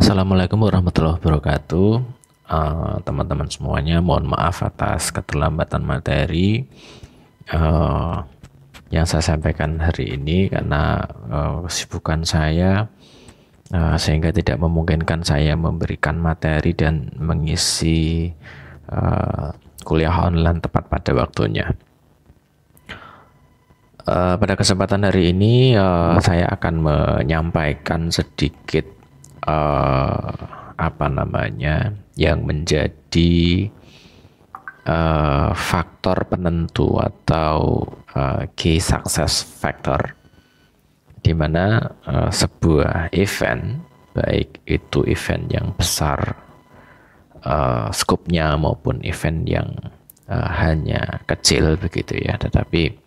Assalamualaikum warahmatullahi wabarakatuh. Teman-teman semuanya, mohon maaf atas keterlambatan materi eh, yang saya sampaikan hari ini karena kesibukan saya sehingga tidak memungkinkan saya memberikan materi dan mengisi eh, kuliah online tepat pada waktunya. Pada kesempatan hari ini saya akan menyampaikan sedikit eh, apa namanya yang menjadi faktor penentu atau key success factor di mana sebuah event, baik itu event yang besar skopnya maupun event yang hanya kecil begitu ya, tetapi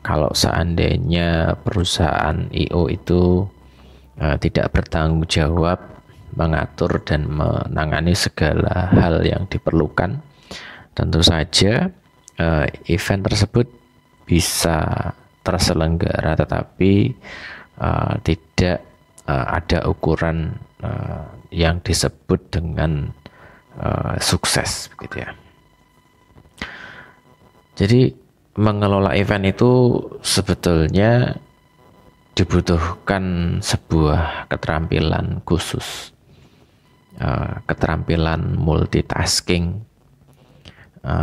kalau seandainya perusahaan IO itu tidak bertanggung jawab mengatur dan menangani segala hal yang diperlukan, tentu saja event tersebut bisa terselenggara tetapi tidak ada ukuran yang disebut dengan sukses begitu ya. Jadi mengelola event itu sebetulnya dibutuhkan sebuah keterampilan khusus, keterampilan multitasking,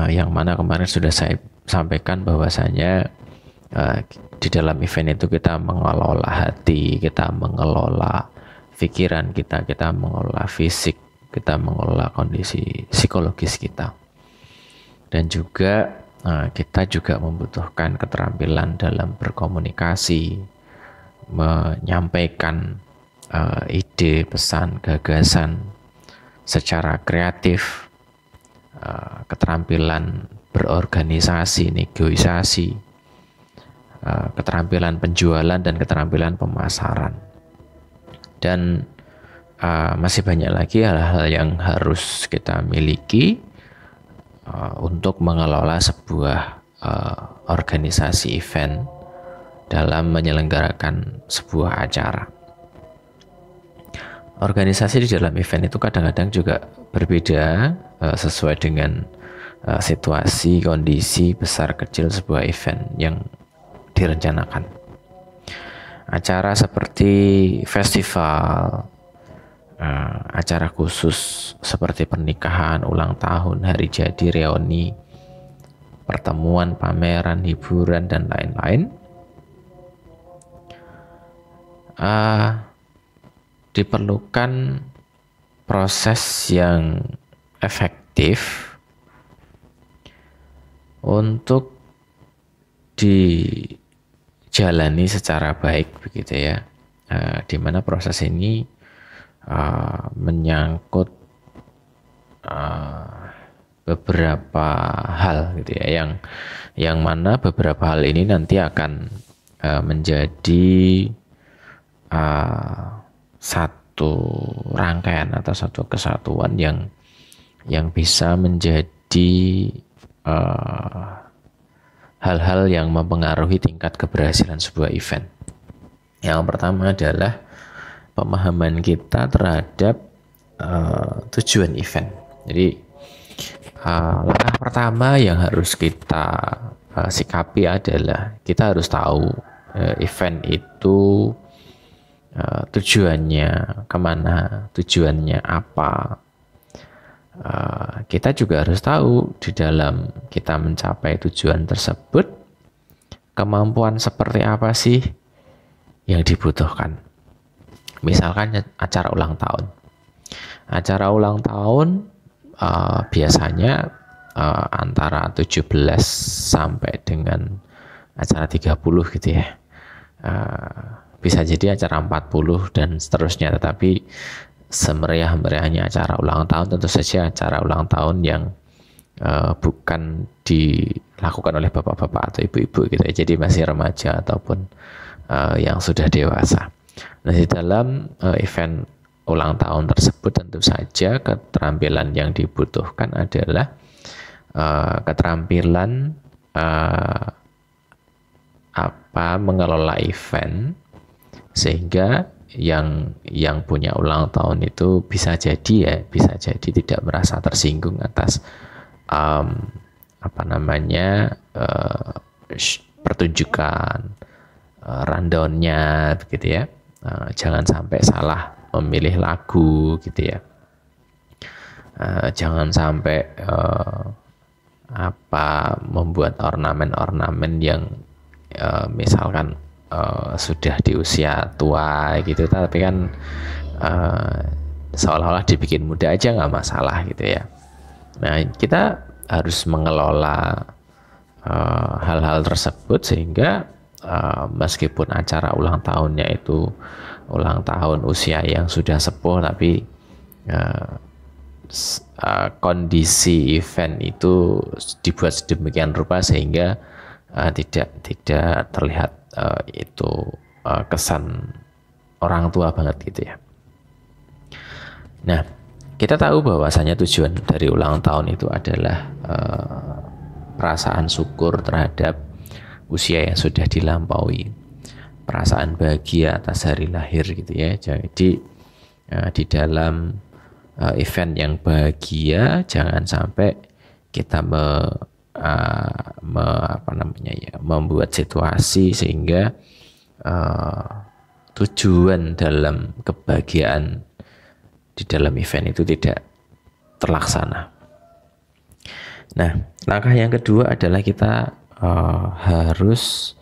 yang mana kemarin sudah saya sampaikan bahwasanya di dalam event itu kita mengelola hati, kita mengelola pikiran kita mengelola fisik, kita mengelola kondisi psikologis kita, dan juga kita juga membutuhkan keterampilan dalam berkomunikasi, menyampaikan ide, pesan, gagasan secara kreatif, keterampilan berorganisasi, negosiasi, keterampilan penjualan dan keterampilan pemasaran, dan masih banyak lagi hal-hal yang harus kita miliki untuk mengelola sebuah organisasi event dalam menyelenggarakan sebuah acara. Organisasi di dalam event itu kadang-kadang juga berbeda sesuai dengan situasi, kondisi besar kecil sebuah event yang direncanakan. Acara seperti festival, acara khusus seperti pernikahan, ulang tahun, hari jadi, reuni, pertemuan, pameran, hiburan, dan lain-lain, diperlukan proses yang efektif untuk dijalani secara baik begitu ya, di mana proses ini menyangkut beberapa hal gitu ya, yang mana beberapa hal ini nanti akan menjadi satu rangkaian atau satu kesatuan yang bisa menjadi hal-hal yang mempengaruhi tingkat keberhasilan sebuah event. Yang pertama adalah pemahaman kita terhadap tujuan event. Jadi langkah pertama yang harus kita sikapi adalah kita harus tahu event itu tujuannya kemana, tujuannya apa. Kita juga harus tahu di dalam kita mencapai tujuan tersebut, kemampuan seperti apa sih yang dibutuhkan. Misalkan acara ulang tahun. Acara ulang tahun biasanya antara 17 sampai dengan acara 30 gitu ya. Bisa jadi acara 40 dan seterusnya, tetapi semeriah-meriahnya acara ulang tahun tentu saja acara ulang tahun yang bukan dilakukan oleh bapak-bapak atau ibu-ibu gitu ya. Jadi masih remaja ataupun yang sudah dewasa. Nah, di dalam event ulang tahun tersebut tentu saja keterampilan yang dibutuhkan adalah keterampilan mengelola event sehingga yang punya ulang tahun itu bisa jadi tidak merasa tersinggung atas pertunjukan rundownnya begitu ya. Jangan sampai salah memilih lagu gitu ya. Jangan sampai membuat ornamen-ornamen yang misalkan sudah di usia tua gitu, tapi kan seolah-olah dibikin muda aja nggak masalah gitu ya. Nah, kita harus mengelola hal-hal tersebut sehingga meskipun acara ulang tahunnya itu ulang tahun usia yang sudah sepuh, tapi kondisi event itu dibuat sedemikian rupa sehingga tidak terlihat itu kesan orang tua banget gitu ya. Nah, kita tahu bahwasanya tujuan dari ulang tahun itu adalah perasaan syukur terhadap usia yang sudah dilampaui, perasaan bahagia atas hari lahir gitu ya. Jadi di dalam event yang bahagia jangan sampai kita membuat situasi sehingga tujuan dalam kebahagiaan di dalam event itu tidak terlaksana. Nah, langkah yang kedua adalah kita harus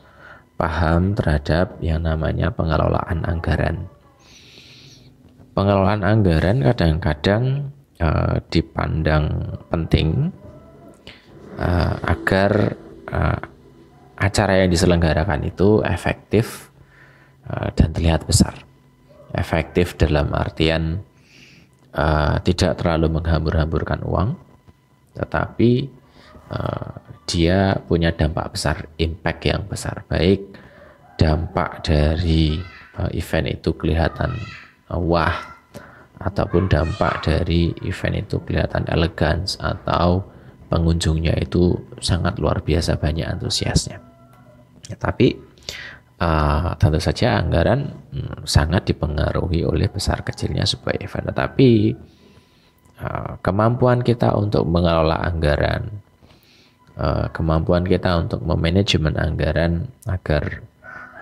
paham terhadap yang namanya pengelolaan anggaran. Pengelolaan anggaran kadang-kadang dipandang penting agar acara yang diselenggarakan itu efektif dan terlihat besar. Efektif dalam artian tidak terlalu menghambur-hamburkan uang, tetapi dia punya dampak besar, impact yang besar. Baik dampak dari event itu kelihatan wah, ataupun dampak dari event itu kelihatan elegan, atau pengunjungnya itu sangat luar biasa banyak antusiasnya. Tapi tentu saja anggaran sangat dipengaruhi oleh besar kecilnya sebuah event. Tetapi kemampuan kita untuk mengelola anggaran, kemampuan kita untuk memanajemen anggaran agar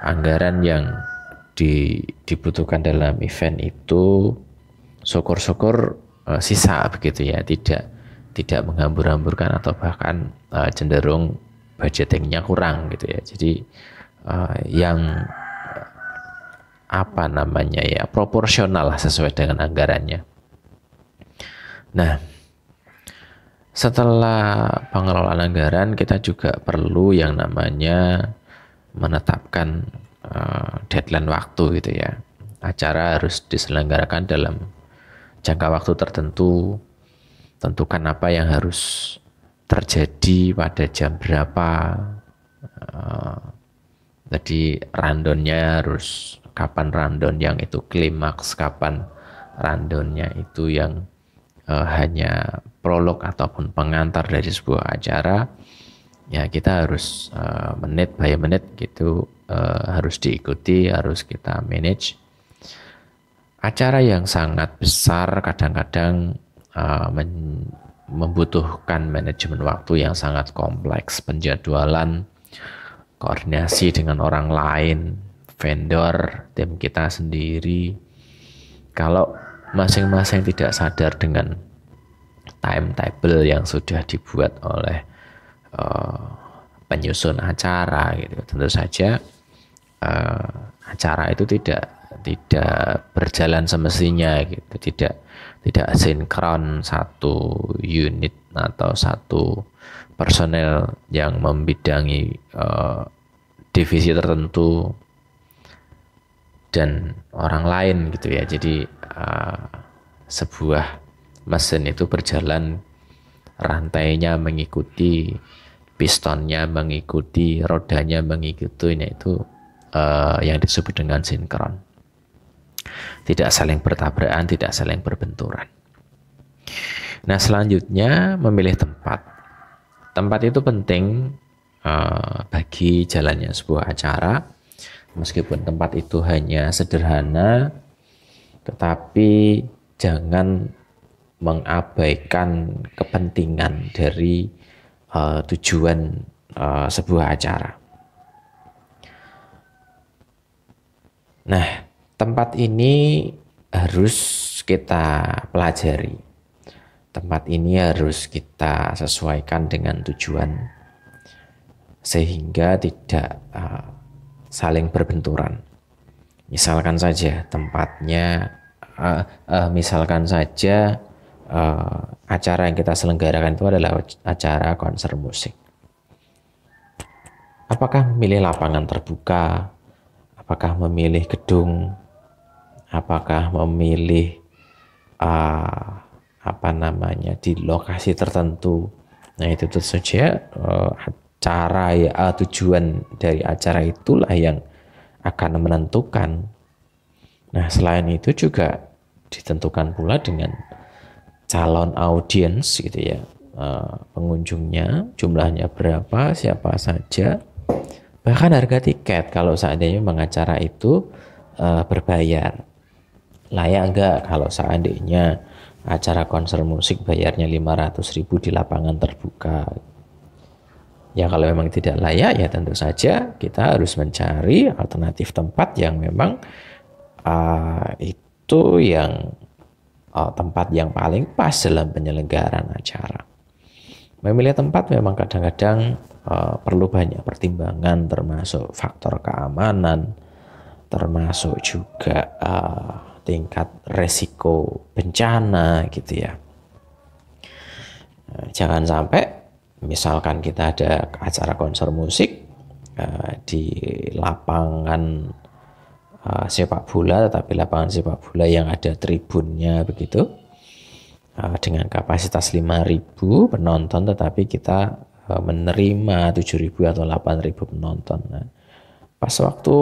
anggaran yang dibutuhkan dalam event itu syukur-syukur sisa begitu ya, tidak menghambur-hamburkan atau bahkan cenderung budgetingnya kurang gitu ya. Jadi yang proporsional sesuai dengan anggarannya. Nah, setelah pengelolaan anggaran, kita juga perlu yang namanya menetapkan deadline waktu gitu ya. Acara harus diselenggarakan dalam jangka waktu tertentu. Tentukan apa yang harus terjadi pada jam berapa. Jadi rundownnya harus kapan rundown yang itu klimaks, kapan rundownnya itu yang hanya prolog ataupun pengantar dari sebuah acara. Ya, kita harus menit by menit gitu harus diikuti, harus kita manage. Acara yang sangat besar kadang-kadang membutuhkan manajemen waktu yang sangat kompleks, penjadwalan, koordinasi dengan orang lain, vendor, tim kita sendiri. Kalau masing-masing tidak sadar dengan timetable yang sudah dibuat oleh penyusun acara gitu, tentu saja acara itu tidak berjalan semestinya gitu, tidak sinkron satu unit atau satu personel yang membidangi divisi tertentu dan orang lain gitu ya. Jadi sebuah mesin itu berjalan, rantainya mengikuti, pistonnya mengikuti, rodanya mengikuti, itu yang disebut dengan sinkron. Tidak saling bertabrakan, tidak saling berbenturan. Nah, selanjutnya memilih tempat. Tempat itu penting bagi jalannya sebuah acara. Meskipun tempat itu hanya sederhana, tetapi jangan mengabaikan kepentingan dari tujuan sebuah acara. Nah, tempat ini harus kita pelajari. Tempat ini harus kita sesuaikan dengan tujuan sehingga tidak saling berbenturan. Misalkan saja tempatnya, acara yang kita selenggarakan itu adalah acara konser musik. Apakah memilih lapangan terbuka? Apakah memilih gedung? Apakah memilih di lokasi tertentu? Nah, itu tentu saja tujuan dari acara itulah yang akan menentukan. Nah, selain itu juga ditentukan pula dengan calon audiens gitu ya, pengunjungnya jumlahnya berapa, siapa saja, bahkan harga tiket kalau seandainya acara itu berbayar. Layak enggak kalau seandainya acara konser musik bayarnya 500.000 di lapangan terbuka? Ya kalau memang tidak layak ya tentu saja kita harus mencari alternatif tempat yang memang itu yang tempat yang paling pas dalam penyelenggaraan acara. Memilih tempat memang kadang-kadang perlu banyak pertimbangan, termasuk faktor keamanan, termasuk juga tingkat resiko bencana gitu ya. Jangan sampai misalkan kita ada acara konser musik di lapangan sepak bola, tetapi lapangan sepak bola yang ada tribunnya begitu, dengan kapasitas 5.000 penonton, tetapi kita menerima 7.000 atau 8.000 penonton. Nah, pas waktu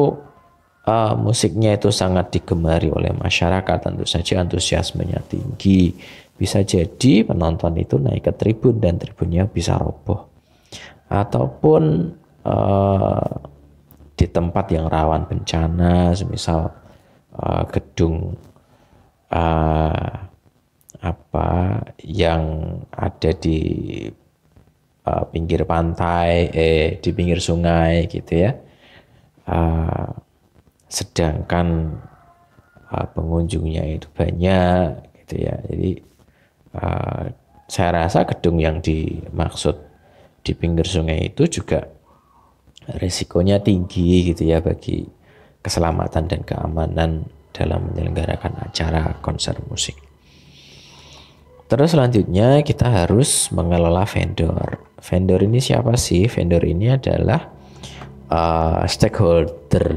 musiknya itu sangat digemari oleh masyarakat, tentu saja antusiasmenya tinggi. Bisa jadi penonton itu naik ke tribun dan tribunnya bisa roboh. Ataupun di tempat yang rawan bencana, semisal gedung yang ada di pinggir pantai, di pinggir sungai gitu ya. Sedangkan pengunjungnya itu banyak gitu ya. Jadi saya rasa gedung yang dimaksud di pinggir sungai itu juga risikonya tinggi gitu ya bagi keselamatan dan keamanan dalam menyelenggarakan acara konser musik. Terus selanjutnya kita harus mengelola vendor. Vendor ini siapa sih? Vendor ini adalah stakeholder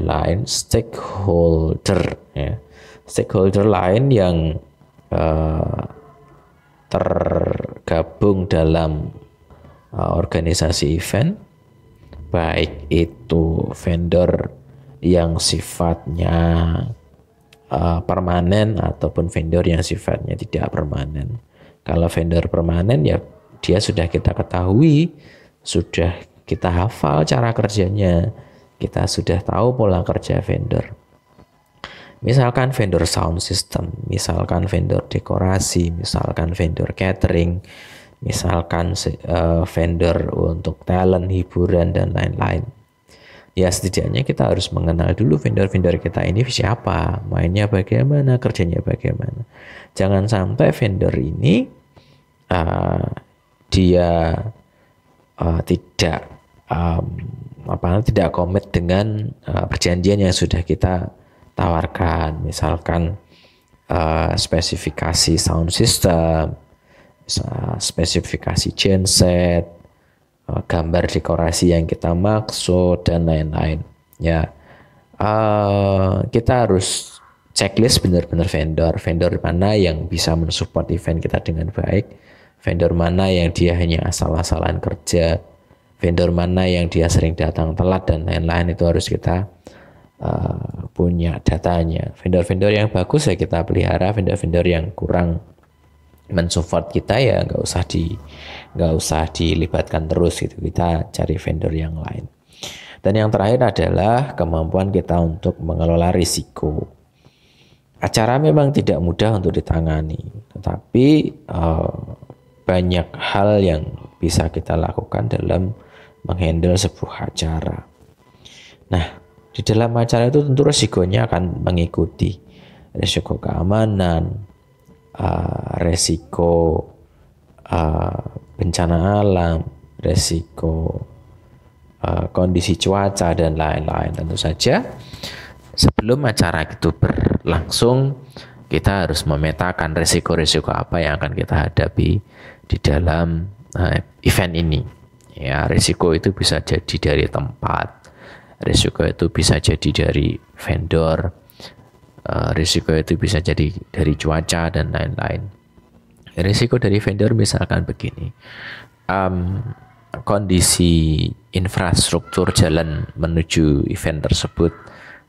lain yang tergabung dalam organisasi event, baik itu vendor yang sifatnya permanen ataupun vendor yang sifatnya tidak permanen. Kalau vendor permanen ya dia sudah kita ketahui, sudah kita hafal cara kerjanya, kita sudah tahu pola kerja vendor. Misalkan vendor sound system, misalkan vendor dekorasi, misalkan vendor catering, misalkan vendor untuk talent, hiburan, dan lain-lain. Ya setidaknya kita harus mengenal dulu vendor-vendor kita ini siapa, mainnya bagaimana, kerjanya bagaimana. Jangan sampai vendor ini dia tidak komit dengan perjanjian yang sudah kita tawarkan. Misalkan spesifikasi sound system, spesifikasi genset, gambar dekorasi yang kita maksud, dan lain-lain. Ya, kita harus checklist benar-benar vendor mana yang bisa mensupport event kita dengan baik, vendor mana yang dia hanya asal-asalan kerja, vendor mana yang dia sering datang telat, dan lain-lain. Itu harus kita punya datanya. Vendor-vendor yang bagus ya kita pelihara, vendor-vendor yang kurang mensupport kita ya nggak usah dilibatkan terus gitu, kita cari vendor yang lain. Dan yang terakhir adalah kemampuan kita untuk mengelola risiko. Acara memang tidak mudah untuk ditangani, tetapi banyak hal yang bisa kita lakukan dalam menghandle sebuah acara. Nah, di dalam acara itu tentu risikonya akan mengikuti risiko keamanan, risiko bencana alam, risiko kondisi cuaca dan lain-lain. Tentu saja sebelum acara itu berlangsung, kita harus memetakan risiko-risiko apa yang akan kita hadapi di dalam event ini. Ya, risiko itu bisa jadi dari tempat, risiko itu bisa jadi dari vendor, risiko itu bisa jadi dari cuaca dan lain-lain. Risiko dari vendor misalkan begini, kondisi infrastruktur jalan menuju event tersebut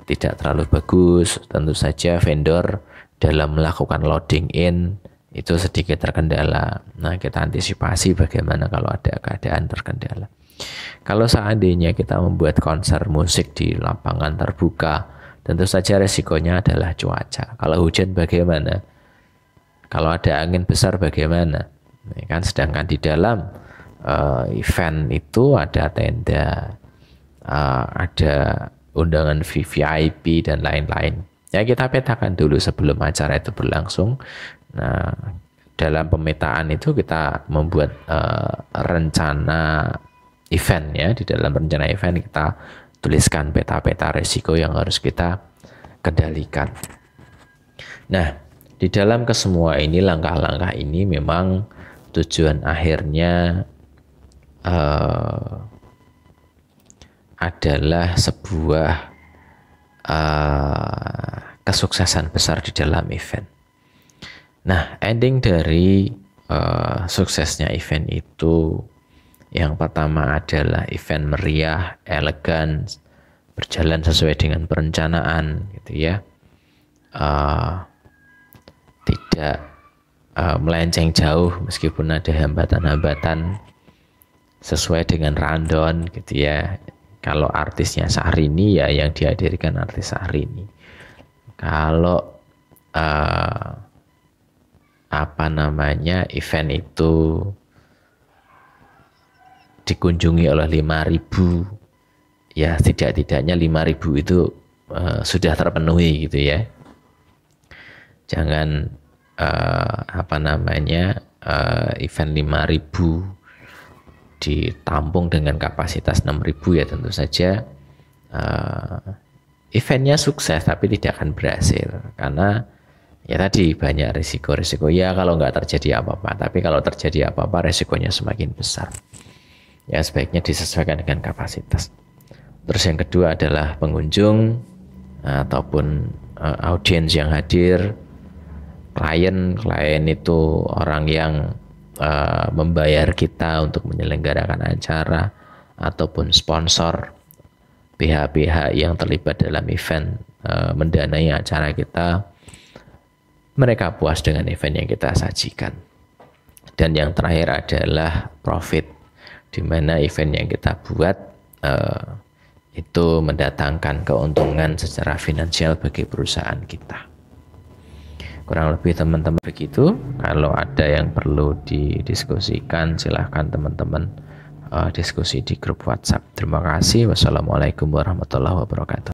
tidak terlalu bagus, tentu saja vendor dalam melakukan loading in itu sedikit terkendala. Nah, kita antisipasi bagaimana kalau ada keadaan terkendala. Kalau seandainya kita membuat konser musik di lapangan terbuka, tentu saja resikonya adalah cuaca. Kalau hujan bagaimana? Kalau ada angin besar bagaimana? Ini kan sedangkan di dalam event itu ada tenda, ada undangan VIP dan lain-lain. Ya, kita petakan dulu sebelum acara itu berlangsung. Nah, dalam pemetaan itu kita membuat rencana event ya. Di dalam rencana event kita tuliskan peta-peta risiko yang harus kita kendalikan. Nah, di dalam kesemua ini, langkah-langkah ini memang tujuan akhirnya adalah sebuah kesuksesan besar di dalam event. Nah, ending dari suksesnya event itu, yang pertama adalah event meriah, elegan, berjalan sesuai dengan perencanaan, gitu ya. Tidak melenceng jauh meskipun ada hambatan-hambatan, sesuai dengan rundown, gitu ya. Kalau artisnya Syahrini ya yang dihadirkan artis Syahrini. Kalau event itu dikunjungi oleh 5.000, ya tidak-tidaknya 5.000 itu sudah terpenuhi, gitu ya. Jangan event 5.000 ditampung dengan kapasitas 6.000, ya tentu saja eventnya sukses tapi tidak akan berhasil, karena ya tadi banyak risiko-risiko. Ya, kalau nggak terjadi apa-apa, tapi kalau terjadi apa-apa risikonya semakin besar. Ya, sebaiknya disesuaikan dengan kapasitas. Terus yang kedua adalah pengunjung ataupun audiens yang hadir. Klien itu orang yang membayar kita untuk menyelenggarakan acara, ataupun sponsor, pihak-pihak yang terlibat dalam event mendanai acara kita, mereka puas dengan event yang kita sajikan. Dan yang terakhir adalah profit, di mana event yang kita buat itu mendatangkan keuntungan secara finansial bagi perusahaan kita. Kurang lebih teman-teman begitu. Kalau ada yang perlu didiskusikan, silahkan teman-teman diskusi di grup WhatsApp. Terima kasih. Wassalamualaikum warahmatullahi wabarakatuh.